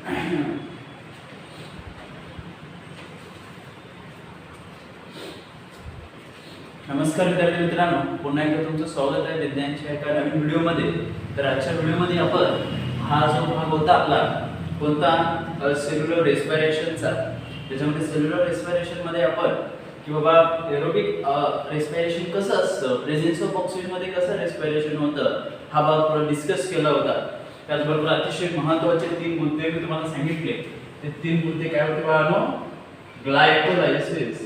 नमस्कार विद्यार्थी मित्रांनो, पुन्हा एकदा तुमचं स्वागत आहे विज्ञानच्या एका नवीन व्हिडिओमध्ये. तर आजच्या व्हिडिओमध्ये आपण हा जो भाग होता आपला कोणता सेल्युलर रेस्पिरेशनचा, त्याच्यामध्ये सेल्युलर रेस्पिरेशन मध्ये आपण की बाबा एरोबिक रेस्पिरेशन कसं असतं, प्रेझेन्स ऑफ ऑक्सिजन मध्ये कसं रेस्पिरेशन होतं, हा भाग थोडा डिस्कस केला होता. त्याचबरोबर अतिशय महत्त्वाचे 3 मुद्दे मी तुम्हाला सांगितले. ते 3 मुद्दे काय होते बाळांनो? ग्लायकोलायसिस,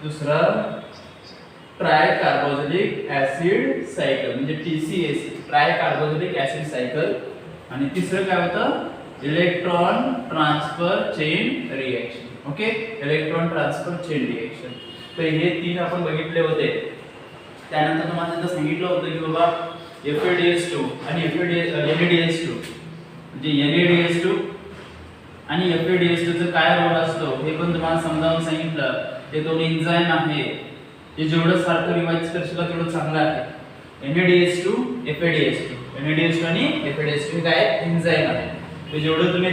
दुसरा ट्राय कार्बोक्सिलिक ऍसिड सायकल म्हणजे TCAC, try carboxylic acid cycle, आणि तिसरं काय होतं? Electron transfer chain reaction. Okay, electron transfer chain reaction. तर हे 3 आपण बघितले होते. त्यानंतर तुम्हाला इथं सांगितलं होतं की बाबा FADS2 आणि NADS2 म्हणजे NADS2 आणि FADS2 चा काय रोल असतो हे पण तुम्हाला समजावून सांगितलं. ते दोन एन्झाइम आहे, जे जेवढं सारखं रिवाइज करशील तेवढं चांगलं आहे. NADS2 NADS2 आणि FADS2 काय एन्झाइम आहे. ते जेवढं तुम्ही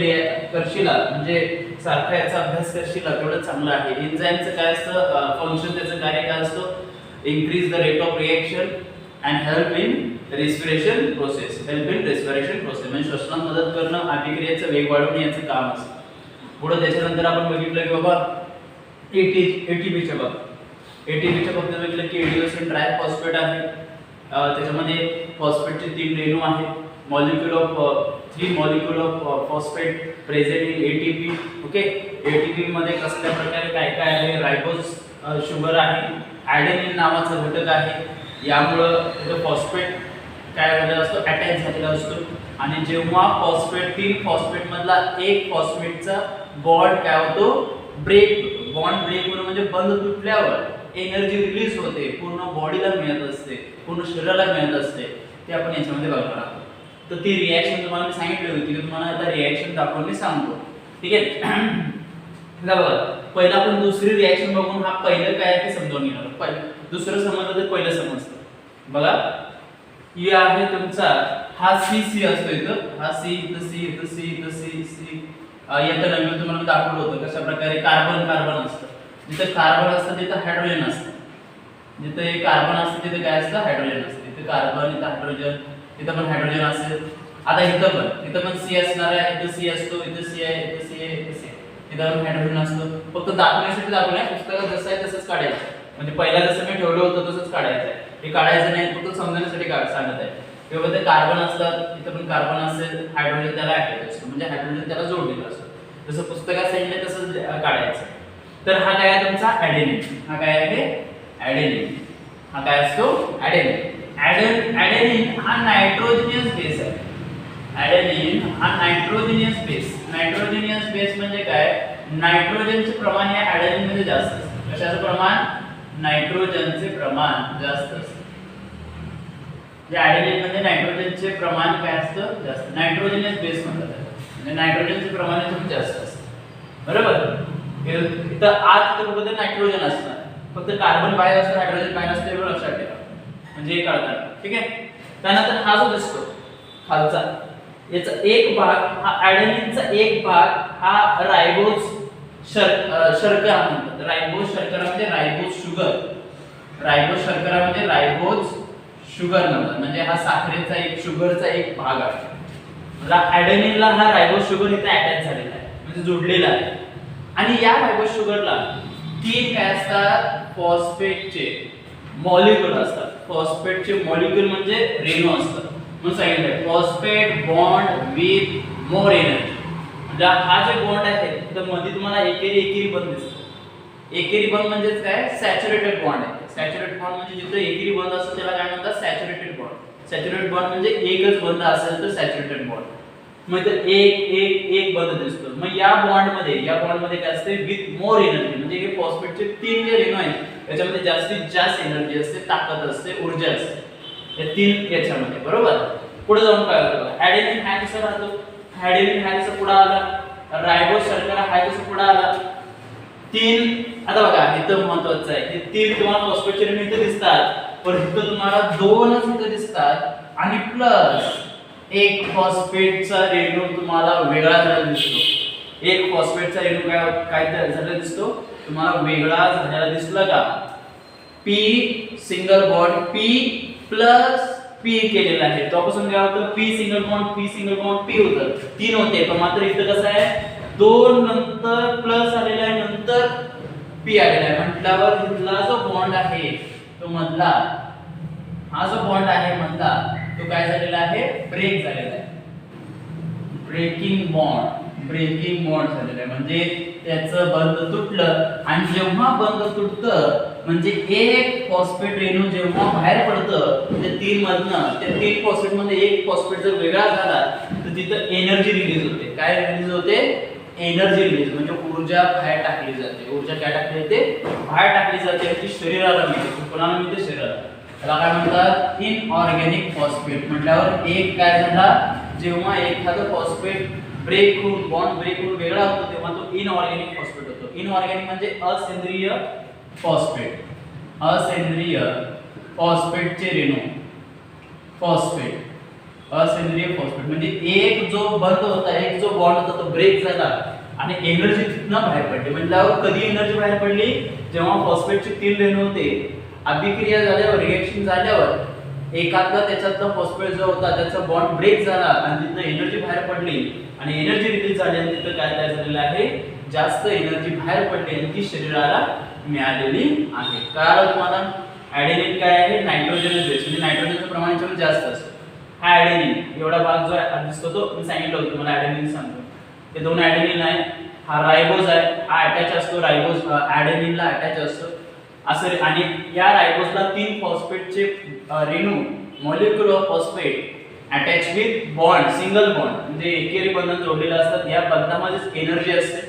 करशील म्हणजे सारखा याचा अभ्यास करशील तेवढं चांगलं आहे. एन्झाइमचं काय असतं फंक्शन, त्याचं कार्य काय असतं? Increase the rate of reaction and help in respiration process. म्हणजे श्वसनात मदत करणं, अभिक्रियेचा वेग वाढवणे याचं काम असतं. पुढे त्याच्यानंतर आपण बघितलं की बाबा ATPच्या बाबतीत बघितलं की एडिओसिन ट्रायफॉस्फेट आहे. त्याच्यामध्ये फॉस्फेटचे 3 रेणू आहेत. Three molecule of phosphate present in ATP. Okay, ATP मध्ये कसल्या प्रकारे काय काय आहे? रायबोज शुगर आहे, ॲडेनिन नावाचा घटक आहे. यामुळे फॉस्फेट काय झालेला असतो? अटॅच झालेला असतो. आणि जेव्हा फॉस्फेट 3 फॉस्फेट मधला एक फॉस्फेटचा बॉन्ड काय होतो? बॉन्ड ब्रेक होणं म्हणजे बंद तुटल्यावर एनर्जी रिलीज होते, पूर्ण बॉडीला मिळत असते, पूर्ण शरीराला मिळत असते. ते आपण याच्यामध्ये बघणार आहोत. तर ती रिॲक्शन तुम्हाला मी सांगितली होती की तुम्हाला आता रिॲक्शन दाखवून मी सांगतो. ठीक आहे, बघा पहिला आपण दुसरी रिॲक्शन बघून हा पहिलं काय आहे ते समजून घेणार. दुसरं समजलं तर पहिलं समजतं. बघा, ही आहे तुमचा हा C असतो इथं, हा C इथं C येतं नवीन तुम्हाला दाखवलं होतं कशा प्रकारे कार्बन असतं. जिथं कार्बन असतं तिथं हायड्रोजन असतं, जिथं हे कार्बन असतं तिथं काय असतं? हायड्रोजन असतं. इथं कार्बन, इथं हायड्रोजन, इथं पण हायड्रोजन असेल. आता इथं पण C असणार आहे. इथं C असतो, इथं C आहे, इथं C आहे, इथं C आहे. इथं पण हायड्रोजन असतो. फक्त दाखवण्यासाठी दाखवलंय, पुस्तकात जसं आहे तसंच काढायचं. म्हणजे पहिला जसं मी ठेवलं होतं तसंच काढायचं आहे. हे काढायचं नाही, फक्त समजण्यासाठी सांगत आहे. किंवा ते कार्बन असतात, इथं पण कार्बन असेल, हायड्रोजन त्याला अटॅच असतो, म्हणजे हायड्रोजन त्याला जोडलेला असतो. जसं पुस्तकात सांगितलं तसंच काढायचं. तर हा काय आहे तुमचा? ॲडेनिन. हा काय आहे? ॲडेनिन. हा काय असतो? ॲडेनिन हा नायट्रोजनियस बेस आहे. ॲडेनिन हा नायट्रोजनियस बेस म्हणजे काय? नायट्रोजनचे प्रमाण या ॲडेनिन मध्ये जास्त असतं. कशाचं प्रमाण? नायट्रोजनचे प्रमाण जास्त असतं. या ॲडेनिन मध्ये नायट्रोजनचे प्रमाण काय असतं? जास्त. नायट्रोजनियस बेस म्हणतात, म्हणजे नायट्रोजनचे प्रमाण खूप जास्त असतं. बरोबर? इथं आत कुठे नायट्रोजन असणार, फक्त कार्बन बाहेर असतं, हायड्रोजन बाहेर असतं, एवढं लक्षात ठेवा. म्हणजे हे कळतं. ठीक आहे. त्यानंतर हा जो दिसतो खालचा, याचा एक भाग हा ॲडेनिनचा एक भाग हा रायबोज शर्करा म्हणतात. रायबोज शर्करा म्हणजे रायबोज शुगर म्हणतात. म्हणजे हा साखरेचा एक शुगरचा एक भाग आहे. ॲडेनिनला हा रायबोज शुगर इथे अटॅच झालेला आहे, म्हणजे जोडलेला आहे. आणि या रायबोज शुगरला 3 काय असतात? फॉस्फेटचे मॉलिक्यूल असतात. फॉस्फेटचे मॉलिक्यूल म्हणजे रेणू असतात. म्हणून सांगितलं phosphate bond with more energy. म्हणजे हा जे बॉन्ड आहे तर मध्ये तुम्हाला एकेरी बंद दिसतो. एकेरी बंद म्हणजे काय? सॅच्युरेटेड बॉन्ड आहे. सॅच्युरेटेड बॉन्ड म्हणजे जिथे एकेरी बंद असतो त्याला काय म्हणतात? Saturated bond. सॅच्युरेटेड बॉन्ड म्हणजे एकच बंद असेल तर सॅच्युरेटेड बॉन्ड. मग एक बंद दिसतो. मग या बॉन्ड मध्ये काय असते? With more energy. म्हणजे हे फॉस्फेटचे 3 जे रेणू आहेत त्याच्यामध्ये जास्तीत जास्त एनर्जी असते, ताकद असते, ऊर्जा असते. या 3 याच्यामध्ये. बरोबर? पुढे जाऊन काय होतं? ॲडेनिन हा कसा राहतो? ॲडेनिन हा कसा पुढे आला? रायबोज शर्करा हा कसा पुढे आला? 3 आता बघा इथं महत्त्वाचं आहे. हे 3 तुम्हाला फॉस्फेटचे रेणू इथे दिसतात, पण इथं तुम्हाला 2च इथे दिसतात. आणि प्लस एक फॉस्फेटचा रेणू तुम्हाला वेगळा झालेला दिसतो. एक फॉस्फेटचा रेणू काय झालेला दिसतो तुम्हाला वेगळा झालेला दिसला का? P single bond P plus P केलेला आहे. तेव्हापासून काय होतं? पी सिंगल बॉन्ड पी होतं. 3 होते, पण मात्र इथं कसं आहे 2 नंतर प्लस आलेला आहे, नंतर पी आलेला आहे. म्हटल्यावर इथला जो बॉन्ड आहे तो मधला, हा जो बॉन्ड आहे मधला, तो काय झालेला आहे? ब्रेक झालेला आहे. ब्रेकिंग बॉन्ड झालेला आहे. म्हणजे त्याचं बंध तुटलं. आणि जेव्हा बंध तुटतं म्हणजे एक फॉस्फेट रेणू जेव्हा बाहेर पडतं त्या 3 मधनं, त्या 3 फॉस्फेट मध्ये एक फॉस्फेट जर वेगळा झाला तर तिथं एनर्जी रिलीज होते. काय रिलीज होते? एनर्जी रिलीज, म्हणजे ऊर्जा बाहेर टाकली जाते. ऊर्जा काय टाकली जाते? बाहेर टाकली जाते. ती शरीराला मिळते. कोणाला मिळते? शरीराला. त्याला काय म्हणतात? Inorganic phosphate. म्हटल्यावर एक काय झाला? जेव्हा एखादा फॉस्फेट बॉन्ड ब्रेक होऊन वेगळा होतो तेव्हा तो इनऑर्गॅनिक फॉस्फेट होतो. इनऑर्गॅनिक म्हणजे असेंद्रिय फॉस्फेट. असेंद्रिय फॉस्फेटचे रेणू. असेंद्रिय फॉस्फेट म्हणजे एक जो बंद होता, एक जो बॉन्ड होता तो ब्रेक झाला आणि एनर्जी तिथनं बाहेर पडली. म्हटल्यावर कधी एनर्जी बाहेर पडली? जेव्हा फॉस्फेटचे 3 रेणू होते, अभिक्रिया झाल्यावर, रिएक्शन झाल्यावर एकातला त्याच्यातला फॉस्फेट जो होता त्याचा बॉन्ड ब्रेक झाला आणि तिथनं एनर्जी बाहेर पडली आणि एनर्जी रिलीज झाली आणि तिथं काय तयार झालेलं आहे? जास्त एनर्जी बाहेर पडली आणि ती शरीराला मिळालेली आहे. कारण तुम्हाला ॲडेनिन काय आहे? नायट्रोजन बेस, म्हणजे नायट्रोजनचं प्रमाण याच्यावर जास्त असतं. हा ॲडेनिन एवढा भाग जो दिसतो तो मी सांगितलं होतं तुम्हाला, ॲडेनिन सांगतो. ते 2 ॲडेनिन आहे. हा रायबोज आहे, हा अटॅच असतो. रायबोज ॲडेनिनला अटॅच असतो असं. आणि या रायबोजला 3 फॉस्फेटचे रेणू, molecule of phosphate attach with bond, single bond, म्हणजे एकेरी बंधन जोडलेलं असतात. या बंधामध्येच एनर्जी असते.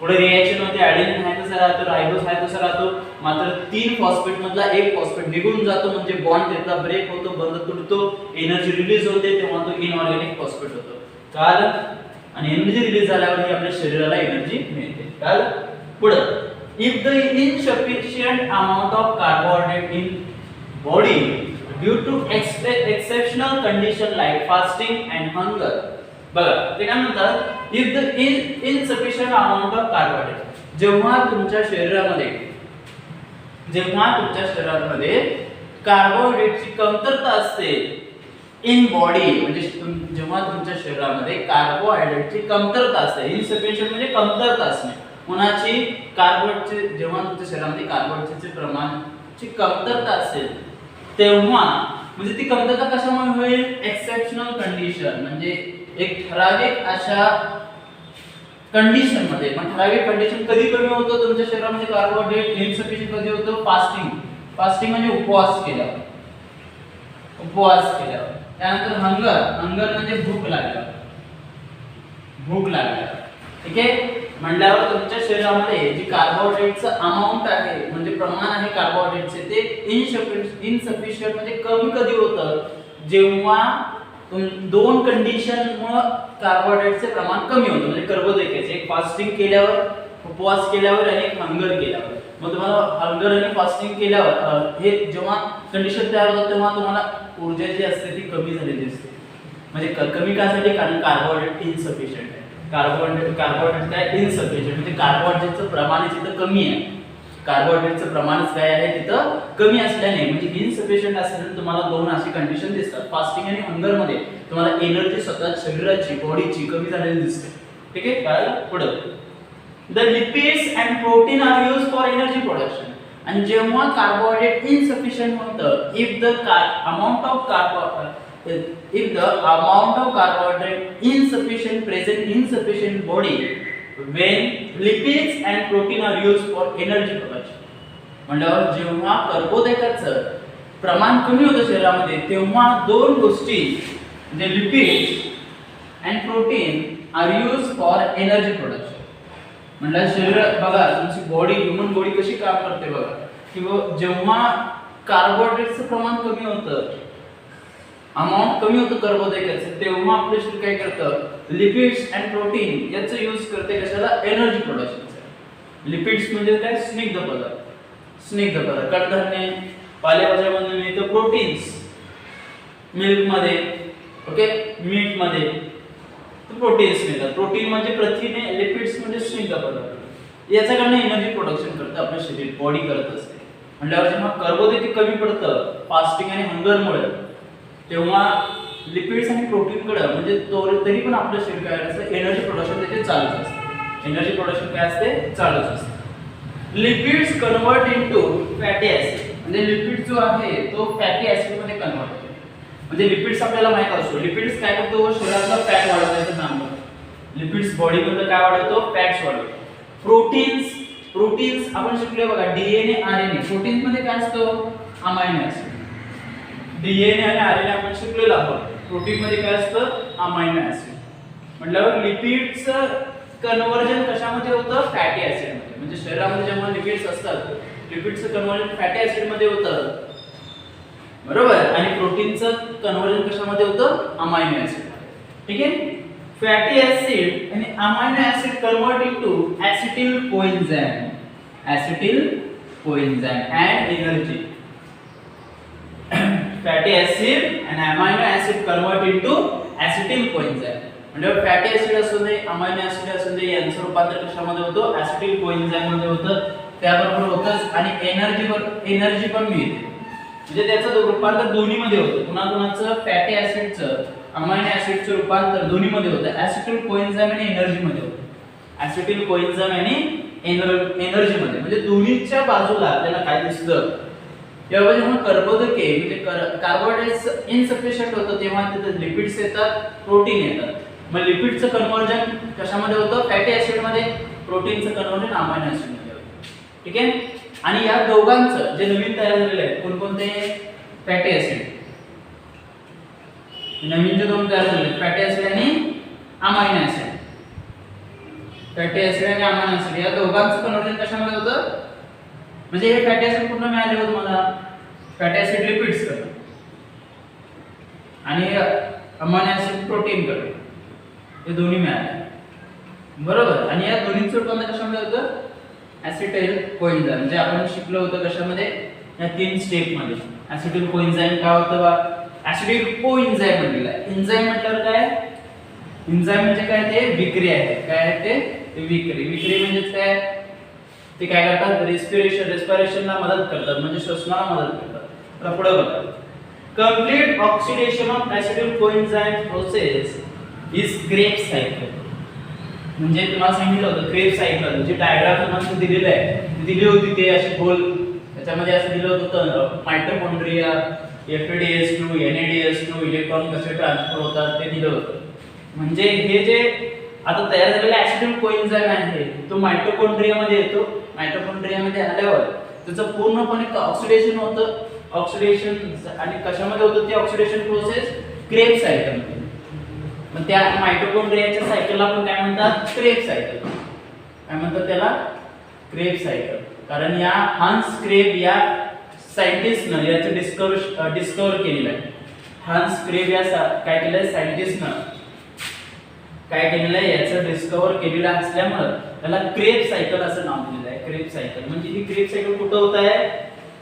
पुढे रिएक्शन होते, ॲडेनिन आहे तसा राहतो, रायबोज आहे तसा राहतो. मात्र 3 फॉस्फेट मधला एक फॉस्फेट निघून जातो, म्हणजे बॉन्ड त्यातला ब्रेक होतो, बंध तुटतो, एनर्जी रिलीज होते, तेव्हा तो इनऑर्गॅनिक फॉस्फेट होतो. कारण आणि एनर्जी रिलीज झाल्यावर आपल्या शरीराला एनर्जी मिळते. कारण पुढे if the insufficient amount of carbohydrate in body due to exceptional condition like fasting and hunger, बघा ते काय म्हणतात? if the insufficient amount of carbohydrate, जेव्हा तुमच्या शरीरामध्ये कार्बोहायड्रेटची कमतरता असते इन बॉडी, म्हणजे जेव्हा तुमच्या शरीरामध्ये कार्बोहायड्रेटची कमतरता असते, इनसफिशियंट म्हणजे कमतरता असणे. कोणाची? कार्बोहायड्रेटचे. जेव्हा तुमच्या शरीरामध्ये कार्बोहायड्रेटचे प्रमाणाची कमतरता असेल तेव्हा, म्हणजे ती कमतरता कशामुळे होईल? एक्सेप्शनल कंडिशन, म्हणजे एक ठराविक अशा कंडिशन मध्ये. पण ठराविक कंडिशन कधी कमी होतं तुमच्या शरीरामध्ये कार्बोहायड्रेट इनसफिशियंट? कधी होतं? फास्टिंग म्हणजे उपवास केल्यावर. त्यानंतर हंगर म्हणजे भूक लागल्यावर. ठीक आहे. म्हटल्यावर तुमच्या शरीरामध्ये जी कार्बोहायड्रेटचं अमाउंट आहे, म्हणजे प्रमाण आहे कार्बोहायड्रेटचे, ते इनसफिशियंट म्हणजे कमी कधी होतं? जेव्हा 2 कंडिशनमुळे कार्बोहायड्रेटचे प्रमाण कमी होतं. म्हणजे कर्बोदकाचे, एक फास्टिंग केल्यावर, उपवास केल्यावर आणि एक हंगर केल्यावर. मग तुम्हाला हंगर आणि फास्टिंग केल्यावर हे जेव्हा कंडिशन तयार होतात तेव्हा तुम्हाला ऊर्जा जी असते ती कमी झालेली असते. म्हणजे कमी कासाठी? कारण कार्बोहायड्रेट इनसफिशियंट आहे. कार्बोहायड्रेट काय? इनसफिशियंट, म्हणजे कार्बोहायड्रेटचं प्रमाण तिथं कमी आहे. कार्बोहायड्रेटचं प्रमाणच काय आहे तिथं? कमी असल्याने, म्हणजे इनसफिशियंट असल्याने तुम्हाला 2 अशी कंडिशन दिसतात. फास्टिंग आणि हंगर मध्ये तुम्हाला एनर्जी स्वतः शरीराची, बॉडीची कमी झालेली दिसते. ठीक आहे. काय पुढे? The lipids and protein are used for energy production. आणि जेव्हा कार्बोहायड्रेट इनसफिशियंट होतं, if the amount of carbohydrate insufficient body, when lipids and protein are used for energy production. म्हणजे जेव्हा कर्बोदकाचं प्रमाण कमी होतं शरीरामध्ये तेव्हा 2 गोष्टी, म्हणजे lipids and protein are used for energy production. म्हणजे शरीर बघा, तुमची बॉडी, ह्यूमन बॉडी कशी काम करते बघा, की जेव्हा कार्बोहायड्रेटचं प्रमाण कमी होतं, अमाउंट कमी होतं कर्बोदकाचं, तेव्हा आपलं शरीर काय करतं? लिपिड्स अँड प्रोटीन याचं यूज करते कशाला? एनर्जी प्रोडक्शनचं. लिपिड्स म्हणजे काय? स्निग्ध पदार्थ. कडधान्य, पालेभाज्यामध्ये मिळतं. प्रोटीन्स मिल्क मध्ये, ओके, मीट मध्ये प्रोटीन्स मिळतात. प्रोटीन म्हणजे प्रथिने, लिपिड्स म्हणजे स्निग्ध पदार्थ. याच्याकडनं एनर्जी प्रोडक्शन करतं आपलं शरीर, बॉडी करत असते. म्हटल्यावर जेव्हा कार्बोदके कमी पडतं फास्टिंग आणि हंगरमुळे, तेव्हा लिपिड्स आणि प्रोटीनकडे म्हणजे तरी पण आपलं शरीर काय असतं, एनर्जी प्रोडक्शन त्याचे चालूच असतं. एनर्जी प्रोडक्शन काय असते, चालूच असते. Lipids convert into fatty acid, म्हणजे लिपिड जो आहे तो फॅटी ऍसिड मध्ये कन्वर्ट होतो. म्हणजे लिपिड्स आपल्याला माहित असतो, लिपिड्स काय करतो, शरीरातलं फॅट वाढवण्याचं काम करतो. लिपिड्स बॉडी मध्ये काय वाढवतो, फॅट्स वाढवतो. प्रोटीन्स आपण शिकलोय बघा, डीएनए आरएनए. प्रोटीन्स मध्ये काय असतं, अमायनो ऍसिड. डीएनए आणि आरएनए आपण शिकलेलो आहोत. प्रोटीन मध्ये काय असतं, अमायनो ऍसिड. म्हटल्यावर लिपिड्सचं कन्वर्जन कशामध्ये होतं, फॅटी ऍसिड मध्ये. म्हणजे शरीरामध्ये जेव्हा लिपिड्स असतात, लिपिड्सचं कन्वर्जन फॅटी ऍसिड मध्ये होतं, बरोबर. आणि प्रोटीनचं कन्वर्जन कशामध्ये होतं, अमायनो ऍसिड मध्ये. ठीक आहे. फॅटी ऍसिड आणि amino acid convert into acetyl coenzyme and energy. Fatty acid आणि amino acid convert into acetyl coenzyme. म्हणजे फॅटी ऍसिड असू दे, अमायनो ऍसिड असू दे, यांचं रूपांतर कशामध्ये होतं, ऍसिटिल कोएन्झाइम मध्ये होतं. त्याबरोबर होतंच आणि एनर्जी पण मिळते. म्हणजे त्याचं रूपांतर दोन्ही मध्ये होतं. कुणाचं, फॅटी ऍसिडचं, अमायनो ऍसिडचं रूपांतर दोन्ही मध्ये होतं, ऍसिटिल कोएन्झाइम आणि एनर्जी मध्ये होतं. ऍसिटिल कोएन्झाइम आणि एनर्जी मध्ये, म्हणजे दोन्हीच्या बाजूला आपल्याला काय दिसतं, जेव्हा कर्बोदके म्हणजे कार्बोहायड्रेट्स इनसफिशियंट होतं तेव्हा तिथे लिपिड्स येतात, प्रोटीन येतात. मग लिपिडचं कन्वर्जन कशामध्ये होतं, फॅटी ऍसिड मध्ये. प्रोटीनचं कन्वर्जन अमायनो ऍसिड मध्ये होतं. ठीक आहे. आणि या दोघांचं जे नवीन तयार झालेले आहेत, कोणकोणते, फॅटी ऍसिड. नवीन जे दोन तयार झाले, फॅटी ऍसिड आणि अमायनो ऍसिड. फॅटी ऍसिड आणि अमायनो ऍसिड या दोघांचं कन्वर्जन कशामध्ये होतं, म्हणजे हे फॅटी ऍसिड पूर्ण मिळाले होते मला, फॅटी ऍसिड लिपिड्स कडे आणि अमायनो ऍसिड प्रोटीन कडे, हे दोन्ही मिळाले, बरोबर. आणि या दोन्हीचं रूपांतर कशामध्ये होतं, ऍसिटिल कोएन्झाइम. म्हणजे आपण शिकलो होतं कशामध्ये, या 3 स्टेप मध्ये. ऍसिटिल कोएन्झाइम काय होतं बा, ऍसिटिल कोएन्झाइम म्हटलेलं आहे. एन्झाइम म्हटल्यावर काय, एन्झाइम म्हणजे काय, ते विक्रिया आहे. काय आहे ते, विक्री म्हणजे काय, ते काय करतात, रेस्पिरेशनला मदत करतात, म्हणजे श्वसनाला मदत करतात. तर पुढे बघा, complete oxidation of acetyl coenzyme process is Krebs cycle. म्हणजे तुम्हाला सांगितलं होतं क्रेब्स सायकल, जे डायग्राम तुम्हाला दिलेलं आहे, दिली होती ते अशी गोल, त्याच्यामध्ये असं दिलं होतं मायटोकॉन्ड्रिया, एफएडीएस2, एनएडीएस2, इलेक्ट्रॉन कसे ट्रान्सफर होतात ते दिलं होतं. म्हणजे हे जे आता तयार झालेला ऍसिटिल कोएन्झाइम आहे तो मायटोकॉन्ड्रियामध्ये येतो. मायटोकॉन्ड्रियामध्ये आल्यावर त्याचं पूर्णपणे ऑक्सिडेशन होतं. ऑक्सिडेशन आणि कशामध्ये होतं ते ऑक्सिडेशन प्रोसेस, क्रेब्स सायकल मध्ये. मग त्या मायटोकॉन्ड्रियाच्या सायकलला आपण काय म्हणतात, क्रेब्स सायकल. काय म्हणतात त्याला, क्रेब्स सायकल. कारण या हान्स क्रेब या सायंटिस्टनं याचं डिस्कवर केलेलं आहे. हान्स क्रेब या काय केलंय, सायंटिस्टनं काय केलेलं आहे, याचं डिस्कवर केलेलं असल्यामुळे त्याला क्रेब सायकल असं नाव दिलेलं आहे. क्रेब सायकल म्हणजे ही क्रेब सायकल कुठं होत आहे,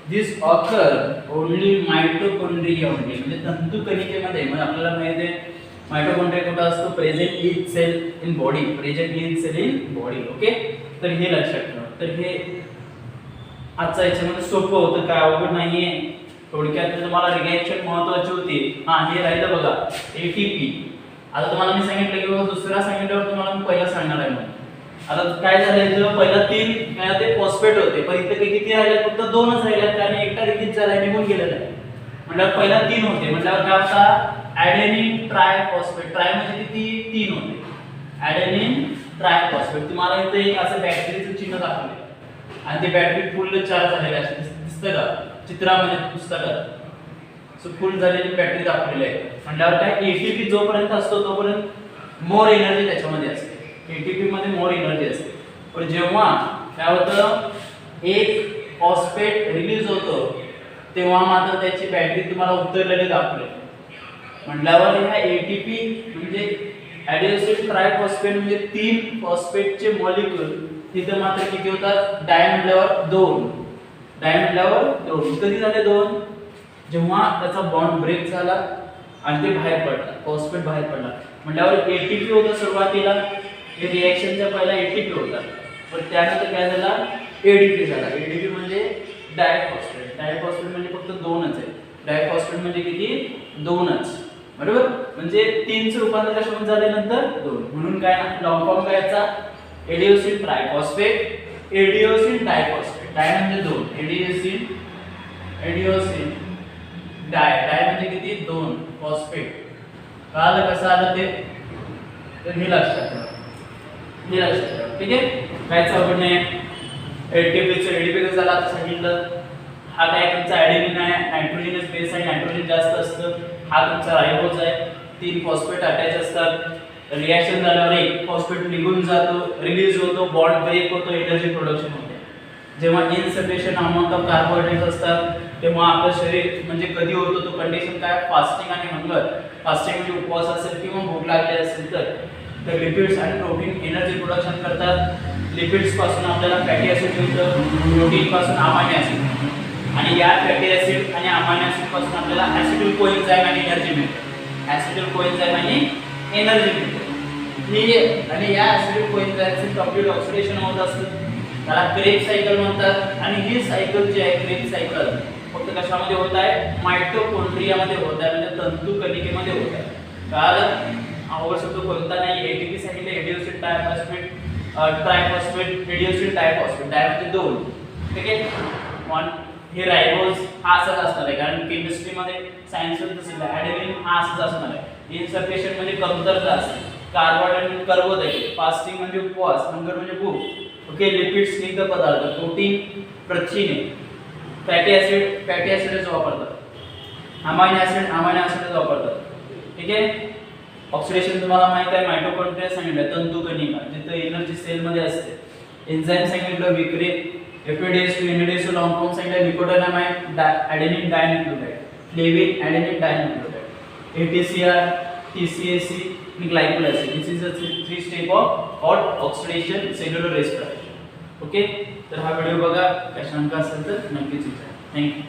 this occur only mitochondria only, म्हणजे तंतुकणिकेमध्ये. म्हणजे आपल्याला माहिती आहे मायटोकॉन्ड्रिया कुठं असतो, present in cell in body, present in cell in body. Okay, तर हे लक्षात ठेवा. तर हे आजचा याच्यामध्ये सोपं होतं, काय अवघड नाहीये. थोडक्यात तुम्हाला रिएक्शन महत्त्वाची होती. हा, हे राहिलं बघा, एटीपी. आता तुम्हाला मी सांगितलं की बाबा दुसरा सांगितल्यावर तुम्हाला मी पहिला सांगणार आहे. मग आता काय झालं, इथं पहिला 3 ते फॉस्फेट होते, पण इथं किती राहिले, फक्त 2च राहिलेत, कारण एकटा रिलीज झाला, निघून गेलेला आहे. म्हटल्यावर पहिला 3 होते, म्हटल्यावर काय होता, ॲडेनिन ट्रायफॉस्फेट. ट्राय म्हणजे किती, 3 होते. ॲडेनिन ट्रायफॉस्फेट. तुम्हाला इथं एक असं बॅटरीचं चिन्ह दाखवले आणि ते बॅटरी फुल चार्ज झालेली असते, दिसतं का चित्रामध्ये, पुस्तकात फुल झालेली बॅटरी दाखवलेली आहे. म्हटल्यावर काय, एटीपी जोपर्यंत असतो तोपर्यंत मोर एनर्जी त्याच्यामध्ये असते. एटीपी मध्ये मोर एनर्जी असते. पण जेव्हा काय होतं, एक फॉस्फेट रिलीज होतो तेव्हा मात्र त्याची बॅटरी तुम्हाला उतरलेली दाखवली. म्हटल्यावर ह्या एटीपी म्हणजे ॲडेनोसिन ट्रायफॉस्फेट म्हणजे 3 फॉस्फेटचे मॉलिक्यूल तिथे मात्र किती होतात, डाय म्हटल्यावर 2. डाय म्हटल्यावर 2. कधी झाले 2, जेव्हा त्याचा बॉन्ड ब्रेक झाला आणि ते बाहेर पडला, फॉस्फेट बाहेर पडला म्हटल्यावर एटीपी होता सुरुवातीला, हे रिएक्शनच्या पहिला एटीपी होता, पण त्यानंतर काय झाला एडीपी झाला. एडीपी म्हणजे डायफॉस्फेट. डायफॉस्फेट म्हणजे फक्त दोनच आहे. डायफॉस्फेट म्हणजे किती? दोनच, बरोबर. म्हणजे 3 चं रूपांतर कशामध्ये झाले नंतर 2, म्हणून काय लॉंग फॉर्म काय याचा? एडिओसिन ट्रायफॉस्फेट, एडिओसिन डायफॉस्फेट. डाय म्हणजे 2, एडिओसिन डाय म्हणजे किती? 2 फॉस्फेट. कळालं कसं आलं ते? तर हे लक्षात ठेवा, हे लक्षात ठेवा, ठीक आहे. काय चौकट नाही. एटीपीचं एडीपी झाला आता सांगितलं. हा काय तुमचा ॲडेनिन आहे, नायट्रोजनस बेस आहे, नायट्रोजन जास्त असतं. हा तुमचा रायबोज आहे, 3 फॉस्फेट अटॅच असतात. रिएक्शन झाल्यावर एक फॉस्फेट निघून जातो, रिलीज होतो, बॉन्ड ब्रेक होतो, एनर्जी प्रोडक्शन होते. जेव्हा इनसफिशियंट अमाउंट ऑफ कार्बोहायड्रेट्स असतात तेव्हा आपलं शरीर म्हणजे कधी होतो तो कंडिशन काय? फास्टिंग आणि हंगर. फास्टिंग म्हणजे उपवास असेल किंवा भूक लागली असेल तर लिपिड्स आणि प्रोटीन एनर्जी प्रोडक्शन करतात. लिपिड्स पासून आपल्याला फॅटी ऍसिड मिळतं, प्रोटीन पासून अमायनो ऍसिड, आणि या फॅटी ऍसिड आणि अमायनो ऍसिड पासून आपल्याला ऍसिटिल कोएन्झाइम आणि एनर्जी मिळते. ऍसिटिल कोएन्झाइम आणि एनर्जी मिळते. ही आणि या ऍसिटिल कोएन्झाइमचे कंप्लीट ऑक्सिडेशन होत असतं, त्याला क्रेब सायकल म्हणतात. आणि ही सायकल जी आहे क्रेब सायकल फक्त कशामध्ये होत आहे? मायटोकॉन्ड्रियामध्ये होत आहे, म्हणजे तंतू कणिकेमध्ये होत आहे. कळालं? अवघड शब्द कोणता नाही. एटीपी सांगितलं, एडिओसिन डायफॉस्फेट, ट्रायफॉस्फेट, एडिओसिन डायफॉस्फेट. डाय म्हणजे 2, ठीक आहे. हे रायबोज हा असाच असणार आहे, कारण केमिस्ट्रीमध्ये सायन्समध्ये तसं ॲडेनिन हा असाच असणार आहे. इनसफिशियंट म्हणजे कमतरता असते, कार्बोहायड्रेट म्हणजे कर्बोदके, फास्टिंग म्हणजे उपवास, हंगर म्हणजे भूक, ओके. लिपिड्स स्निग्ध पदार्थ, प्रोटीन प्रथिने, फॅटी ऍसिड्स वापरतात, अमायनो ऍसिड्स वापरतात, ठीक आहे. ऑक्सिडेशन तुम्हाला माहित आहे, मायटोकॉन्ड्रिया सांगितलं, तंतुकणिका जिथे एनर्जी सेलमध्ये असते. एन्झाइम सांगितलं, विक्री, एफएडीएस टू एनएडीएस लॉंग फॉर्म सांगितलं, निकोटिनामाइड, ॲडेनिन डायन्यूक्लियोटाइड, फ्लेविन ॲडेनिन डायन्यूक्लियोटाइड, एटीसीआर, टीसीएसी आणि glycol acid. This is the 3 step of hot oxidation cellular respiration, okay. तर हा व्हिडिओ बघा, काय शंका असेल तर नक्कीच विचारा. थँक्यू.